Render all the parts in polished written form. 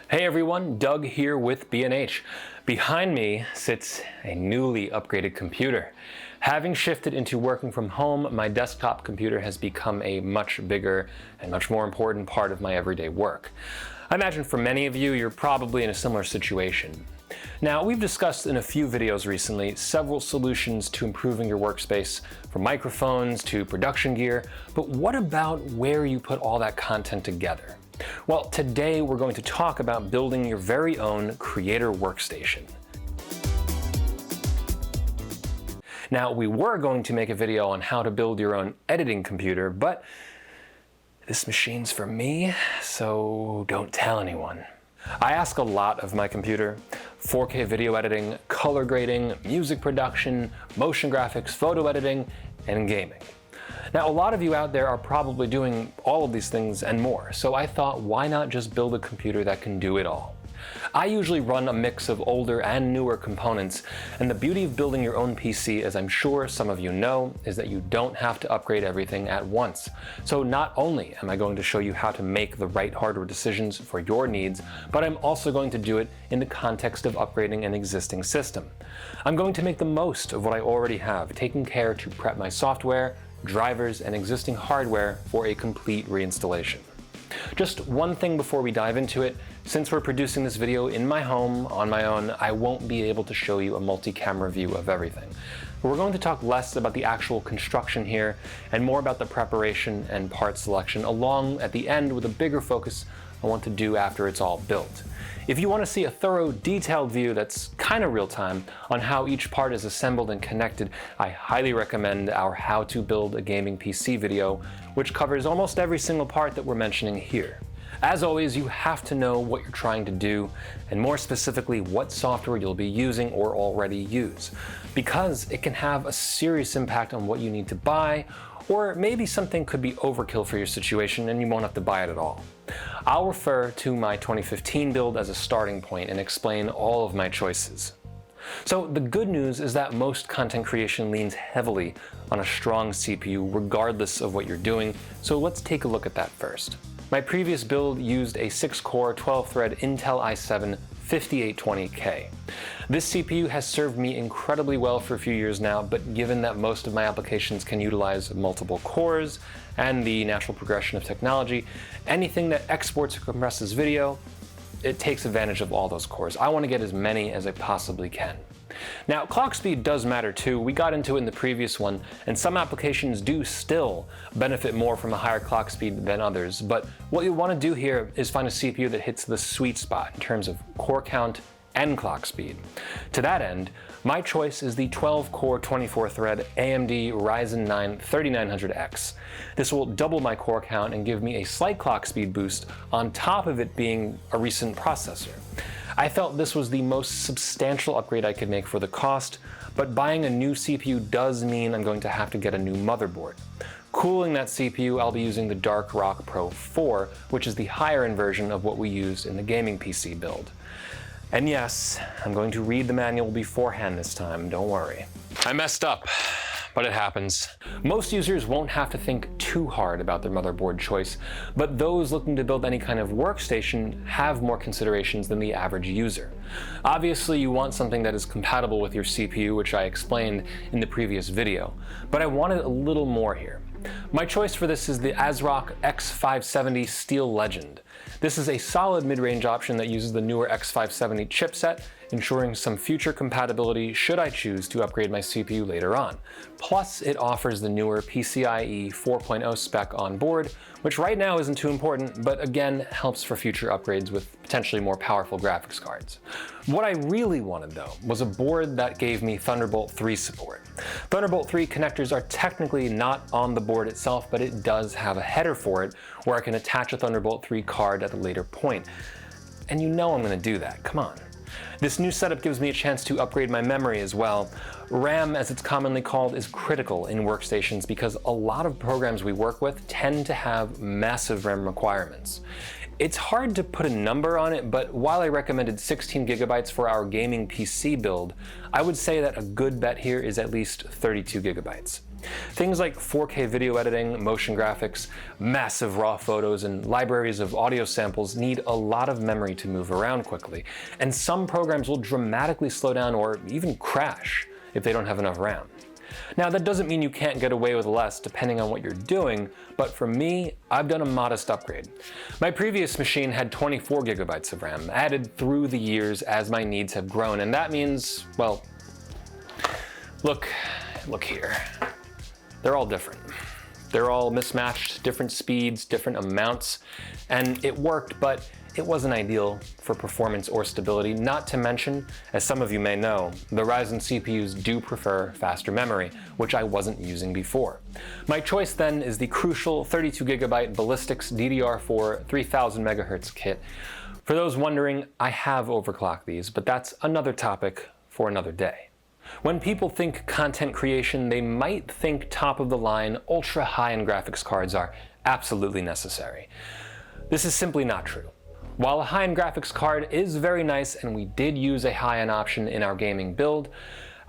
Hey everyone, Doug here with B&H. Behind me sits a newly upgraded computer. Having shifted into working from home, my desktop computer has become a much bigger and much more important part of my everyday work. I imagine for many of you, you're probably in a similar situation. Now, we've discussed in a few videos recently several solutions to improving your workspace, from microphones to production gear, but what about where you put all that content together? Well, today we're going to talk about building your very own creator workstation. Now, we were going to make a video on how to build your own editing computer, but this machine's for me, so don't tell anyone. I ask a lot of my computer: 4K video editing, color grading, music production, motion graphics, photo editing, and gaming. Now, a lot of you out there are probably doing all of these things and more, so I thought, why not just build a computer that can do it all? I usually run a mix of older and newer components, and the beauty of building your own PC, as I'm sure some of you know, is that you don't have to upgrade everything at once. So not only am I going to show you how to make the right hardware decisions for your needs, but I'm also going to do it in the context of upgrading an existing system. I'm going to make the most of what I already have, taking care to prep my software, drivers, and existing hardware for a complete reinstallation. Just one thing before we dive into it: since we're producing this video in my home on my own, I won't be able to show you a multi-camera view of everything. We're going to talk less about the actual construction here and more about the preparation and part selection, along at the end with a bigger focus on what to do after it's all built. If you want to see a thorough, detailed view that's kind of real-time on how each part is assembled and connected, I highly recommend our How to Build a Gaming PC video, which covers almost every single part that we're mentioning here. As always, you have to know what you're trying to do, and more specifically, what software you'll be using or already use, because it can have a serious impact on what you need to buy, or maybe something could be overkill for your situation and you won't have to buy it at all. I'll refer to my 2015 build as a starting point and explain all of my choices. So the good news is that most content creation leans heavily on a strong CPU regardless of what you're doing, so let's take a look at that first. My previous build used a 6-core, 12-thread Intel i7 5820K. This CPU has served me incredibly well for a few years now, but given that most of my applications can utilize multiple cores and the natural progression of technology, anything that exports or compresses video, it takes advantage of all those cores. I want to get as many as I possibly can. Now, clock speed does matter too. We got into it in the previous one, and some applications do still benefit more from a higher clock speed than others, but what you want to do here is find a CPU that hits the sweet spot in terms of core count and clock speed. To that end, my choice is the 12-core 24-thread AMD Ryzen 9 3900X. This will double my core count and give me a slight clock speed boost on top of it being a recent processor. I felt this was the most substantial upgrade I could make for the cost, but buying a new CPU does mean I'm going to have to get a new motherboard. Cooling that CPU, I'll be using the Dark Rock Pro 4, which is the higher-end version of what we used in the gaming PC build. And yes, I'm going to read the manual beforehand this time, don't worry. I messed up, but it happens. Most users won't have to think too hard about their motherboard choice, but those looking to build any kind of workstation have more considerations than the average user. Obviously, you want something that is compatible with your CPU, which I explained in the previous video, but I wanted a little more here. My choice for this is the ASRock X570 Steel Legend. This is a solid mid-range option that uses the newer X570 chipset, ensuring some future compatibility should I choose to upgrade my CPU later on. Plus, it offers the newer PCIe 4.0 spec on board, which right now isn't too important, but again, helps for future upgrades with potentially more powerful graphics cards. What I really wanted, though, was a board that gave me Thunderbolt 3 support. Thunderbolt 3 connectors are technically not on the board itself, but it does have a header for it, where I can attach a Thunderbolt 3 card at a later point. And you know I'm going to do that, come on. This new setup gives me a chance to upgrade my memory as well. RAM, as it's commonly called, is critical in workstations because a lot of programs we work with tend to have massive RAM requirements. It's hard to put a number on it, but while I recommended 16 gigabytes for our gaming PC build, I would say that a good bet here is at least 32 gigabytes. Things like 4K video editing, motion graphics, massive raw photos, and libraries of audio samples need a lot of memory to move around quickly, and some programs will dramatically slow down or even crash if they don't have enough RAM. Now, that doesn't mean you can't get away with less depending on what you're doing, but for me, I've done a modest upgrade. My previous machine had 24 gigabytes of RAM, added through the years as my needs have grown, and that means, well, look here. They're all different. They're all mismatched, different speeds, different amounts, and it worked, but it wasn't ideal for performance or stability, not to mention, as some of you may know, the Ryzen CPUs do prefer faster memory, which I wasn't using before. My choice then is the crucial 32GB Ballistics DDR4 3000 MHz kit. For those wondering, I have overclocked these, but that's another topic for another day. When people think content creation, they might think top-of-the-line, ultra high-end graphics cards are absolutely necessary. This is simply not true. While a high-end graphics card is very nice, and we did use a high-end option in our gaming build,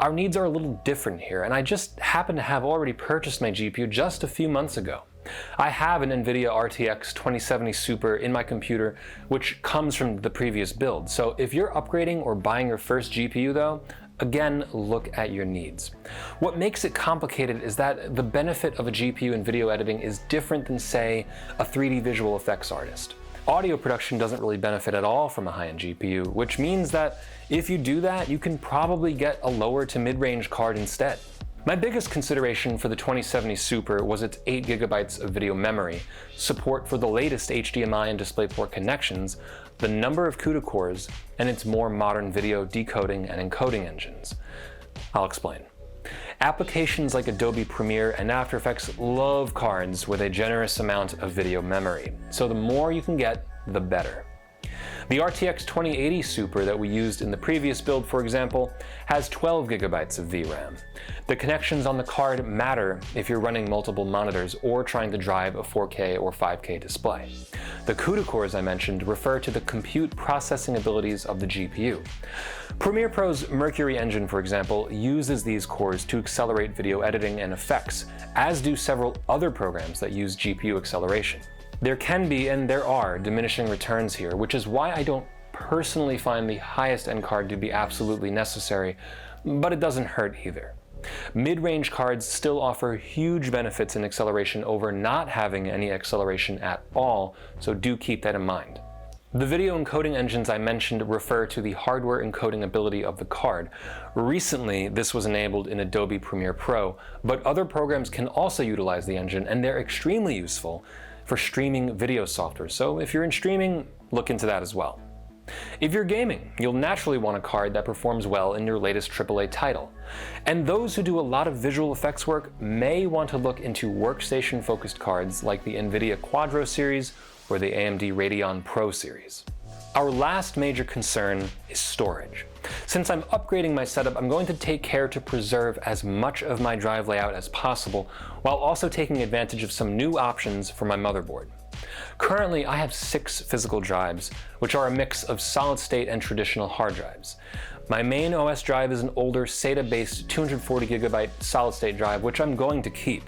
our needs are a little different here, and I just happen to have already purchased my GPU just a few months ago. I have an NVIDIA RTX 2070 Super in my computer, which comes from the previous build, so if you're upgrading or buying your first GPU though, again, look at your needs. What makes it complicated is that the benefit of a GPU in video editing is different than, say, a 3D visual effects artist. Audio production doesn't really benefit at all from a high-end GPU, which means that if you do that, you can probably get a lower to mid-range card instead. My biggest consideration for the 2070 Super was its 8GB of video memory, support for the latest HDMI and DisplayPort connections, the number of CUDA cores, and its more modern video decoding and encoding engines. I'll explain. Applications like Adobe Premiere and After Effects love cards with a generous amount of video memory, so the more you can get, the better. The RTX 2080 Super that we used in the previous build, for example, has 12GB of VRAM. The connections on the card matter if you're running multiple monitors or trying to drive a 4K or 5K display. The CUDA cores I mentioned refer to the compute processing abilities of the GPU. Premiere Pro's Mercury engine, for example, uses these cores to accelerate video editing and effects, as do several other programs that use GPU acceleration. There can be, and there are, diminishing returns here, which is why I don't personally find the highest end card to be absolutely necessary, but it doesn't hurt either. Mid-range cards still offer huge benefits in acceleration over not having any acceleration at all, so do keep that in mind. The video encoding engines I mentioned refer to the hardware encoding ability of the card. Recently, this was enabled in Adobe Premiere Pro, but other programs can also utilize the engine, and they're extremely useful for streaming video software, so if you're in streaming, look into that as well. If you're gaming, you'll naturally want a card that performs well in your latest AAA title. And those who do a lot of visual effects work may want to look into workstation-focused cards like the NVIDIA Quadro series or the AMD Radeon Pro series. Our last major concern is storage. Since I'm upgrading my setup, I'm going to take care to preserve as much of my drive layout as possible, while also taking advantage of some new options for my motherboard. Currently, I have 6 physical drives, which are a mix of solid-state and traditional hard drives. My main OS drive is an older SATA-based 240GB solid-state drive, which I'm going to keep.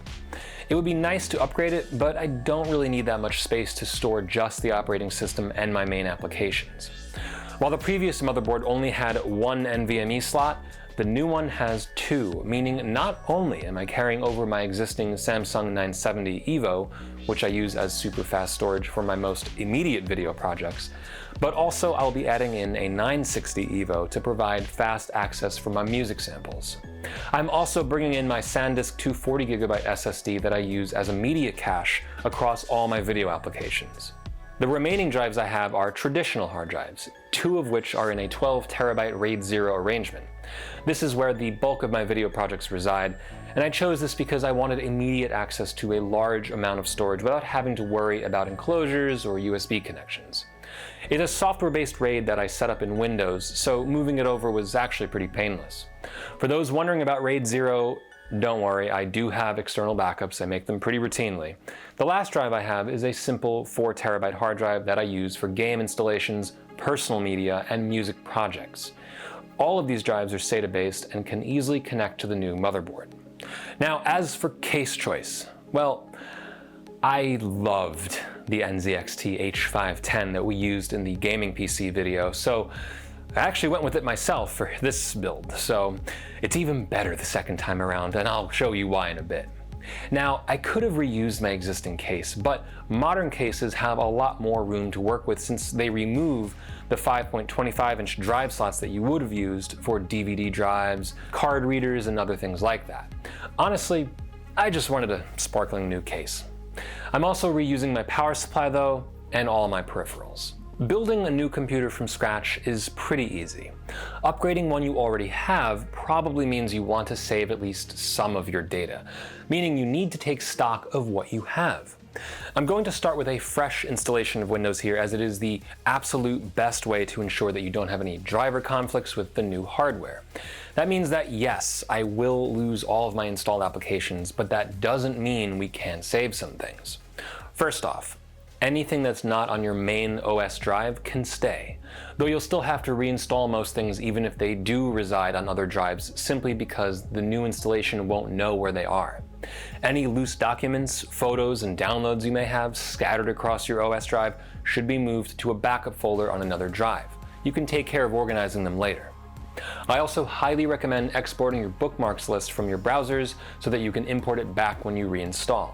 It would be nice to upgrade it, but I don't really need that much space to store just the operating system and my main applications. While the previous motherboard only had 1 NVMe slot, the new one has 2, meaning not only am I carrying over my existing Samsung 970 EVO, which I use as super fast storage for my most immediate video projects, but also I'll be adding in a 960 EVO to provide fast access for my music samples. I'm also bringing in my SanDisk 240GB SSD that I use as a media cache across all my video applications. The remaining drives I have are traditional hard drives, 2 of which are in a 12TB RAID 0 arrangement. This is where the bulk of my video projects reside, and I chose this because I wanted immediate access to a large amount of storage without having to worry about enclosures or USB connections. It's a software-based RAID that I set up in Windows, so moving it over was actually pretty painless. For those wondering about RAID 0, don't worry, I do have external backups. I make them pretty routinely. The last drive I have is a simple 4TB hard drive that I use for game installations, personal media, and music projects. All of these drives are SATA-based and can easily connect to the new motherboard. Now, as for case choice, well, I loved the NZXT H510 that we used in the gaming PC video, so I actually went with it myself for this build, so it's even better the second time around, and I'll show you why in a bit. Now, I could have reused my existing case, but modern cases have a lot more room to work with since they remove the 5.25-inch drive slots that you would have used for DVD drives, card readers, and other things like that. Honestly, I just wanted a sparkling new case. I'm also reusing my power supply though, and all my peripherals. Building a new computer from scratch is pretty easy. Upgrading one you already have probably means you want to save at least some of your data, meaning you need to take stock of what you have. I'm going to start with a fresh installation of Windows here, as it is the absolute best way to ensure that you don't have any driver conflicts with the new hardware. That means that yes, I will lose all of my installed applications, but that doesn't mean we can't save some things. First off, anything that's not on your main OS drive can stay, though you'll still have to reinstall most things even if they do reside on other drives, simply because the new installation won't know where they are. Any loose documents, photos, and downloads you may have scattered across your OS drive should be moved to a backup folder on another drive. You can take care of organizing them later. I also highly recommend exporting your bookmarks list from your browsers so that you can import it back when you reinstall.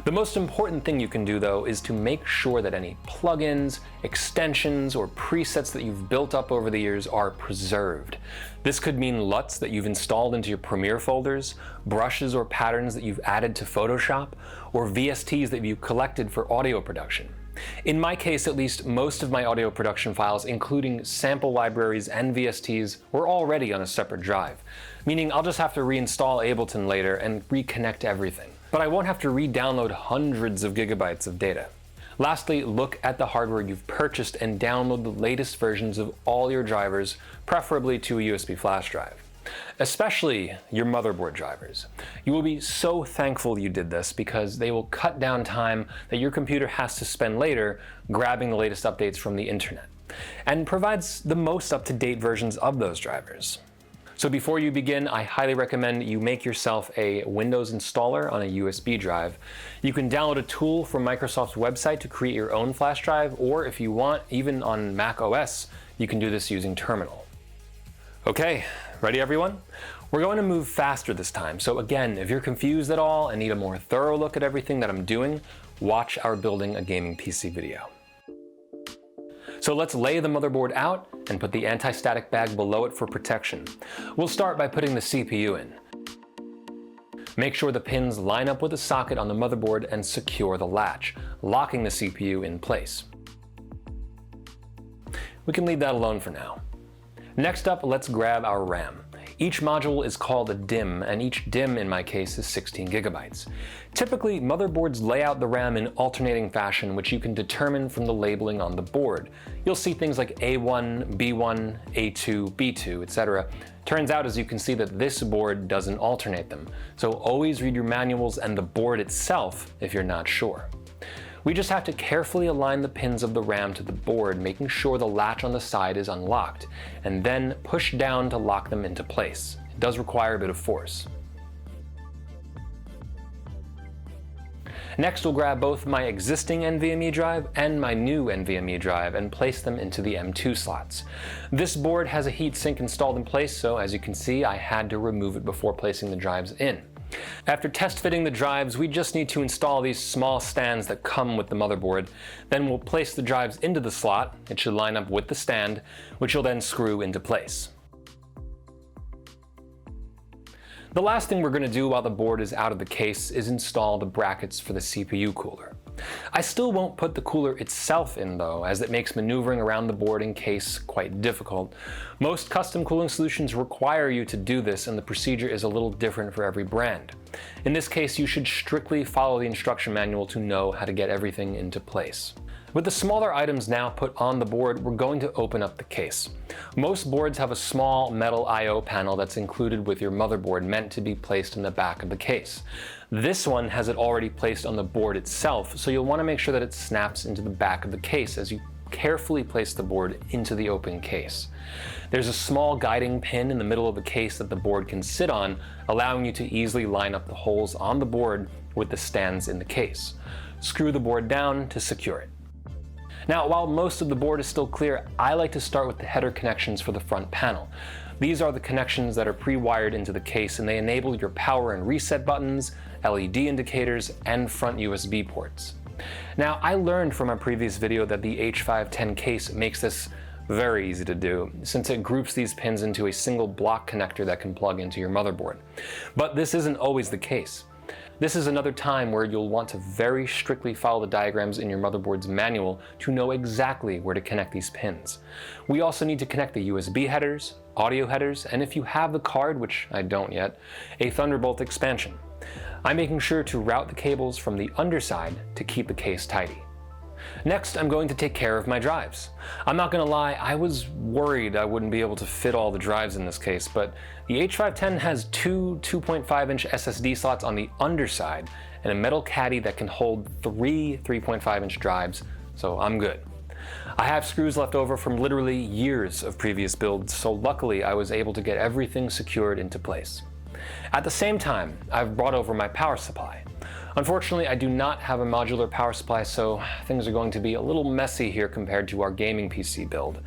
The most important thing you can do though is to make sure that any plugins, extensions, or presets that you've built up over the years are preserved. This could mean LUTs that you've installed into your Premiere folders, brushes or patterns that you've added to Photoshop, or VSTs that you've collected for audio production. In my case, at least, most of my audio production files, including sample libraries and VSTs, were already on a separate drive, meaning I'll just have to reinstall Ableton later and reconnect everything. But I won't have to re-download hundreds of gigabytes of data. Lastly, look at the hardware you've purchased and download the latest versions of all your drivers, preferably to a USB flash drive. Especially your motherboard drivers. You will be so thankful you did this, because they will cut down time that your computer has to spend later grabbing the latest updates from the internet, and provides the most up-to-date versions of those drivers. So before you begin, I highly recommend you make yourself a Windows installer on a USB drive. You can download a tool from Microsoft's website to create your own flash drive, or if you want, even on Mac OS, you can do this using Terminal. Okay, ready everyone? We're going to move faster this time, so again, if you're confused at all and need a more thorough look at everything that I'm doing, watch our Building a Gaming PC video. So let's lay the motherboard out and put the anti-static bag below it for protection. We'll start by putting the CPU in. Make sure the pins line up with the socket on the motherboard and secure the latch, locking the CPU in place. We can leave that alone for now. Next up, let's grab our RAM. Each module is called a DIMM, and each DIMM in my case is 16 gigabytes. Typically, motherboards lay out the RAM in alternating fashion, which you can determine from the labeling on the board. You'll see things like A1, B1, A2, B2, etc. Turns out, as you can see, that this board doesn't alternate them, so always read your manuals and the board itself if you're not sure. We just have to carefully align the pins of the RAM to the board, making sure the latch on the side is unlocked, and then push down to lock them into place. It does require a bit of force. Next, we'll grab both my existing NVMe drive and my new NVMe drive and place them into the M2 slots. This board has a heatsink installed in place, so as you can see, I had to remove it before placing the drives in. After test fitting the drives, we just need to install these small stands that come with the motherboard. Then we'll place the drives into the slot. It should line up with the stand, which you'll then screw into place. The last thing we're going to do while the board is out of the case is install the brackets for the CPU cooler. I still won't put the cooler itself in though, as it makes maneuvering around the board in case quite difficult. Most custom cooling solutions require you to do this, and the procedure is a little different for every brand. In this case, you should strictly follow the instruction manual to know how to get everything into place. With the smaller items now put on the board, we're going to open up the case. Most boards have a small metal I/O panel that's included with your motherboard, meant to be placed in the back of the case. This one has it already placed on the board itself, so you'll want to make sure that it snaps into the back of the case as you carefully place the board into the open case. There's a small guiding pin in the middle of the case that the board can sit on, allowing you to easily line up the holes on the board with the stands in the case. Screw the board down to secure it. Now, while most of the board is still clear, I like to start with the header connections for the front panel. These are the connections that are pre-wired into the case, and they enable your power and reset buttons, LED indicators, and front USB ports. Now, I learned from a previous video that the H510 case makes this very easy to do, since it groups these pins into a single block connector that can plug into your motherboard. But this isn't always the case. This is another time where you'll want to very strictly follow the diagrams in your motherboard's manual to know exactly where to connect these pins. We also need to connect the USB headers, audio headers, and if you have the card, which I don't yet, a Thunderbolt expansion. I'm making sure to route the cables from the underside to keep the case tidy. Next, I'm going to take care of my drives. I'm not gonna lie, I was worried I wouldn't be able to fit all the drives in this case, but the H510 has two 2.5-inch SSD slots on the underside and a metal caddy that can hold three 3.5-inch drives, so I'm good. I have screws left over from literally years of previous builds, so luckily I was able to get everything secured into place. At the same time, I've brought over my power supply. Unfortunately, I do not have a modular power supply, so things are going to be a little messy here compared to our gaming PC build.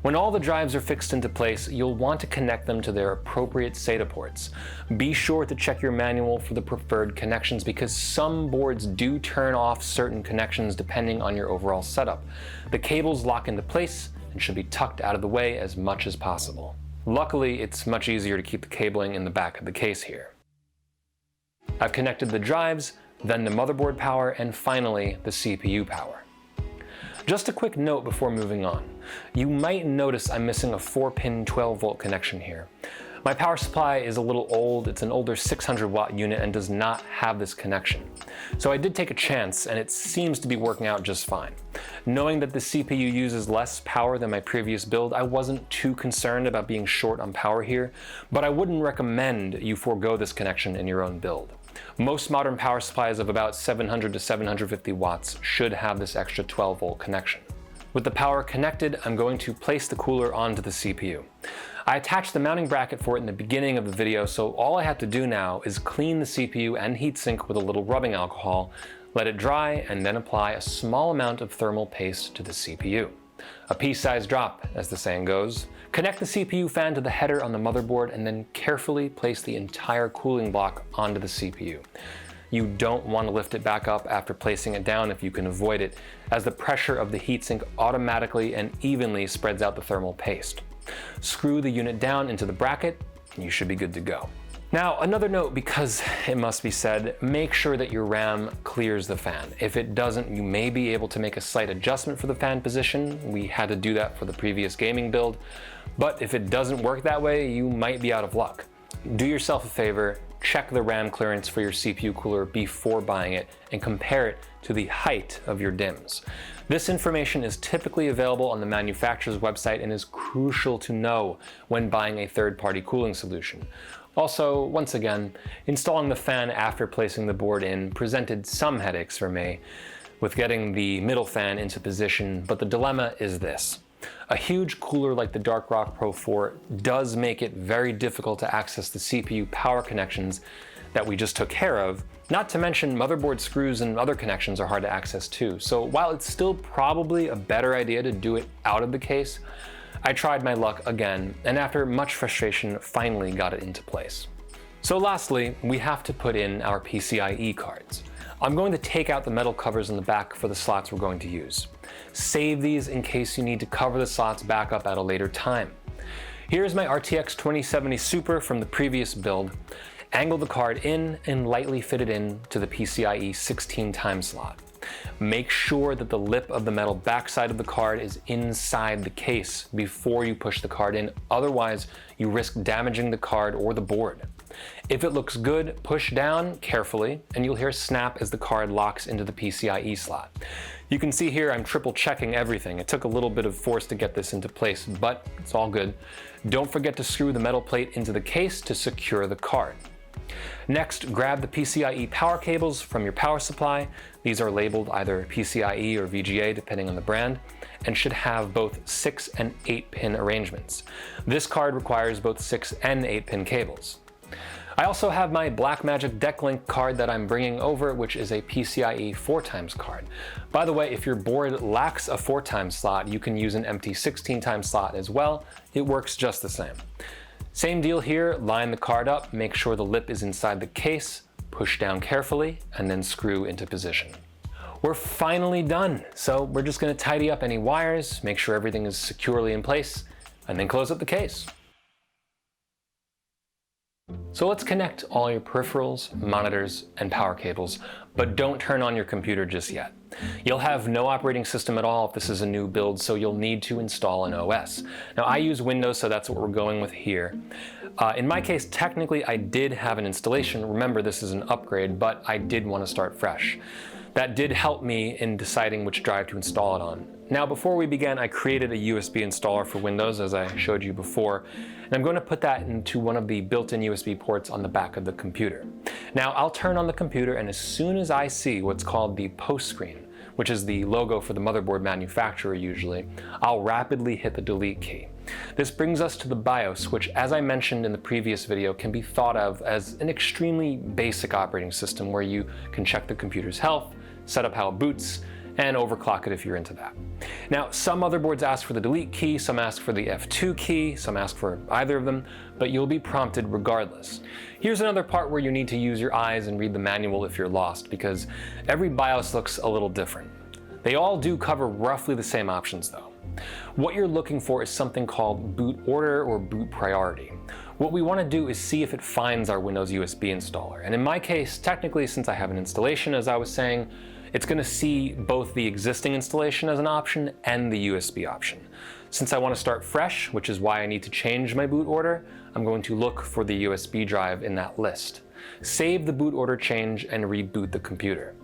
When all the drives are fixed into place, you'll want to connect them to their appropriate SATA ports. Be sure to check your manual for the preferred connections because some boards do turn off certain connections depending on your overall setup. The cables lock into place and should be tucked out of the way as much as possible. Luckily, it's much easier to keep the cabling in the back of the case here. I've connected the drives, then the motherboard power, and finally the CPU power. Just a quick note before moving on. You might notice I'm missing a 4-pin 12-volt connection here. My power supply is a little old, it's an older 600-watt unit and does not have this connection. So I did take a chance and it seems to be working out just fine. Knowing that the CPU uses less power than my previous build, I wasn't too concerned about being short on power here, but I wouldn't recommend you forego this connection in your own build. Most modern power supplies of about 700 to 750 watts should have this extra 12-volt connection. With the power connected, I'm going to place the cooler onto the CPU. I attached the mounting bracket for it in the beginning of the video, so all I have to do now is clean the CPU and heatsink with a little rubbing alcohol, let it dry, and then apply a small amount of thermal paste to the CPU. A pea-sized drop, as the saying goes. Connect the CPU fan to the header on the motherboard and then carefully place the entire cooling block onto the CPU. You don't want to lift it back up after placing it down if you can avoid it, as the pressure of the heatsink automatically and evenly spreads out the thermal paste. Screw the unit down into the bracket and you should be good to go. Now, another note, because it must be said, make sure that your RAM clears the fan. If it doesn't, you may be able to make a slight adjustment for the fan position. We had to do that for the previous gaming build, but if it doesn't work that way, you might be out of luck. Do yourself a favor, check the RAM clearance for your CPU cooler before buying it and compare it to the height of your DIMMs. This information is typically available on the manufacturer's website and is crucial to know when buying a third-party cooling solution. Also, once again, installing the fan after placing the board in presented some headaches for me with getting the middle fan into position, but the dilemma is this. A huge cooler like the Darkrock Pro 4 does make it very difficult to access the CPU power connections that we just took care of, not to mention motherboard screws and other connections are hard to access too. So while it's still probably a better idea to do it out of the case, I tried my luck again, and after much frustration, finally got it into place. So lastly, we have to put in our PCIe cards. I'm going to take out the metal covers in the back for the slots we're going to use. Save these in case you need to cover the slots back up at a later time. Here's my RTX 2070 Super from the previous build. Angle the card in and lightly fit it in to the PCIe 16 time slot. Make sure that the lip of the metal backside of the card is inside the case before you push the card in, otherwise you risk damaging the card or the board. If it looks good, push down carefully and you'll hear a snap as the card locks into the PCIe slot. You can see here I'm triple checking everything. It took a little bit of force to get this into place, but it's all good. Don't forget to screw the metal plate into the case to secure the card. Next, grab the PCIe power cables from your power supply. These are labeled either PCIe or VGA depending on the brand, and should have both 6 and 8 pin arrangements. This card requires both 6 and 8 pin cables. I also have my Blackmagic DeckLink card that I'm bringing over, which is a PCIe 4x card. By the way, if your board lacks a 4x slot, you can use an empty 16x slot as well. It works just the same. Same deal here, line the card up, make sure the lip is inside the case, push down carefully, and then screw into position. We're finally done, so we're just going to tidy up any wires, make sure everything is securely in place, and then close up the case. So let's connect all your peripherals, monitors, and power cables, but don't turn on your computer just yet. You'll have no operating system at all if this is a new build, so you'll need to install an OS. Now I use Windows, so that's what we're going with here. In my case, technically I did have an installation. Remember, this is an upgrade, but I did want to start fresh. That did help me in deciding which drive to install it on. Now, before we began, I created a USB installer for Windows, as I showed you before, and I'm going to put that into one of the built-in USB ports on the back of the computer. Now, I'll turn on the computer, and as soon as I see what's called the post screen, which is the logo for the motherboard manufacturer usually, I'll rapidly hit the delete key. This brings us to the BIOS, which, as I mentioned in the previous video, can be thought of as an extremely basic operating system where you can check the computer's health, set up how it boots, and overclock it if you're into that. Now, some motherboards ask for the delete key, some ask for the F2 key, some ask for either of them, but you'll be prompted regardless. Here's another part where you need to use your eyes and read the manual if you're lost, because every BIOS looks a little different. They all do cover roughly the same options though. What you're looking for is something called boot order or boot priority. What we want to do is see if it finds our Windows USB installer. And in my case, technically, since I have an installation, as I was saying, it's going to see both the existing installation as an option and the USB option. Since I want to start fresh, which is why I need to change my boot order, I'm going to look for the USB drive in that list. Save the boot order change and reboot the computer.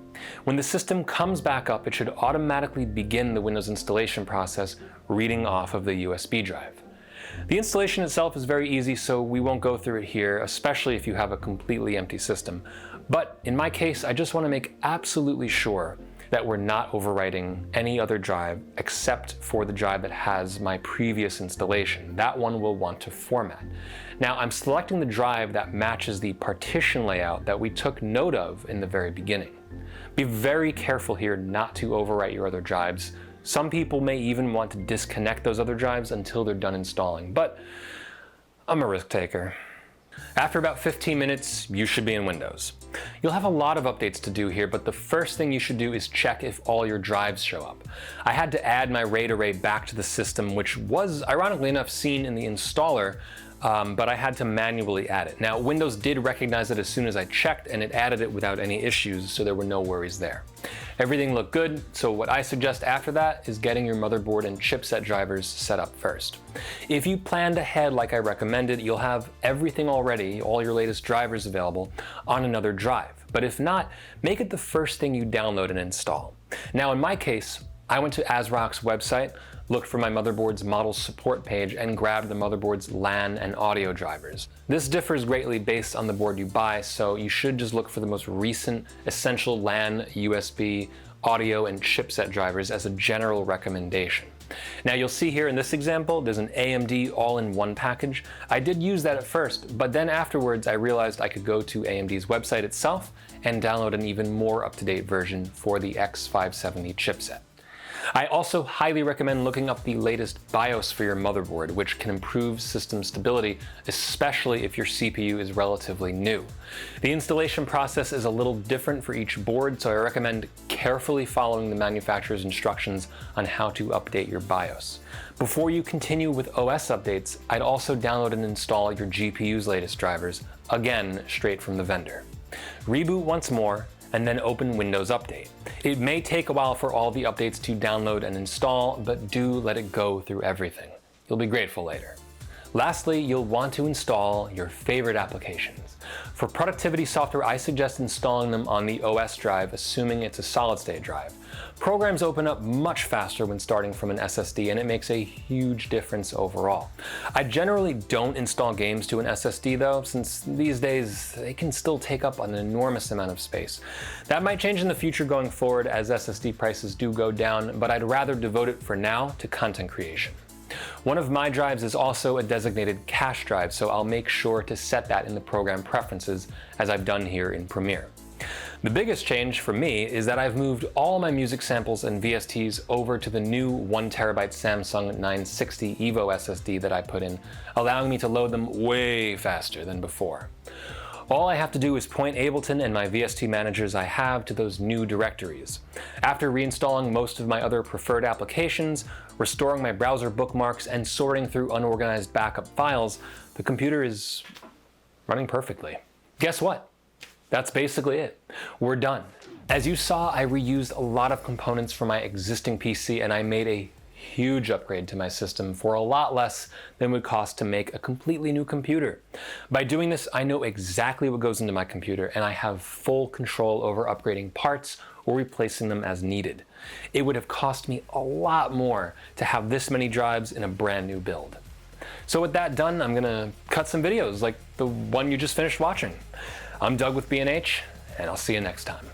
When the system comes back up, it should automatically begin the Windows installation process, reading off of the USB drive. The installation itself is very easy, so we won't go through it here, especially if you have a completely empty system. But in my case, I just want to make absolutely sure that we're not overwriting any other drive except for the drive that has my previous installation. That one we'll want to format. Now, I'm selecting the drive that matches the partition layout that we took note of in the very beginning. Be very careful here not to overwrite your other drives. Some people may even want to disconnect those other drives until they're done installing, but I'm a risk taker. After about 15 minutes, you should be in Windows. You'll have a lot of updates to do here, but the first thing you should do is check if all your drives show up. I had to add my RAID array back to the system, which was, ironically enough, seen in the installer, but I had to manually add it. Now, Windows did recognize it as soon as I checked, and it added it without any issues, so there were no worries there. Everything looked good, so what I suggest after that is getting your motherboard and chipset drivers set up first. If you planned ahead like I recommended, you'll have everything already, all your latest drivers available, on another drive. But if not, make it the first thing you download and install. Now, in my case, I went to ASRock's website, looked for my motherboard's model support page, and grabbed the motherboard's LAN and audio drivers. This differs greatly based on the board you buy, so you should just look for the most recent essential LAN, USB, audio, and chipset drivers as a general recommendation. Now, you'll see here in this example, there's an AMD all-in-one package. I did use that at first, but then afterwards I realized I could go to AMD's website itself and download an even more up-to-date version for the X570 chipset. I also highly recommend looking up the latest BIOS for your motherboard, which can improve system stability, especially if your CPU is relatively new. The installation process is a little different for each board, so I recommend carefully following the manufacturer's instructions on how to update your BIOS. Before you continue with OS updates, I'd also download and install your GPU's latest drivers, again, straight from the vendor. Reboot once more, and then open Windows Update. It may take a while for all the updates to download and install, but do let it go through everything. You'll be grateful later. Lastly, you'll want to install your favorite applications. For productivity software, I suggest installing them on the OS drive, assuming it's a solid-state drive. Programs open up much faster when starting from an SSD, and it makes a huge difference overall. I generally don't install games to an SSD though, since these days they can still take up an enormous amount of space. That might change in the future going forward as SSD prices do go down, but I'd rather devote it for now to content creation. One of my drives is also a designated cache drive, so I'll make sure to set that in the program preferences, as I've done here in Premiere. The biggest change for me is that I've moved all my music samples and VSTs over to the new 1TB Samsung 960 EVO SSD that I put in, allowing me to load them way faster than before. All I have to do is point Ableton and my VST managers I have to those new directories. After reinstalling most of my other preferred applications, restoring my browser bookmarks, and sorting through unorganized backup files, the computer is running perfectly. Guess what? That's basically it. We're done. As you saw, I reused a lot of components from my existing PC, and I made a huge upgrade to my system for a lot less than it would cost to make a completely new computer. By doing this, I know exactly what goes into my computer, and I have full control over upgrading parts or replacing them as needed. It would have cost me a lot more to have this many drives in a brand new build. So with that done, I'm gonna cut some videos like the one you just finished watching. I'm Doug with B&H, and I'll see you next time.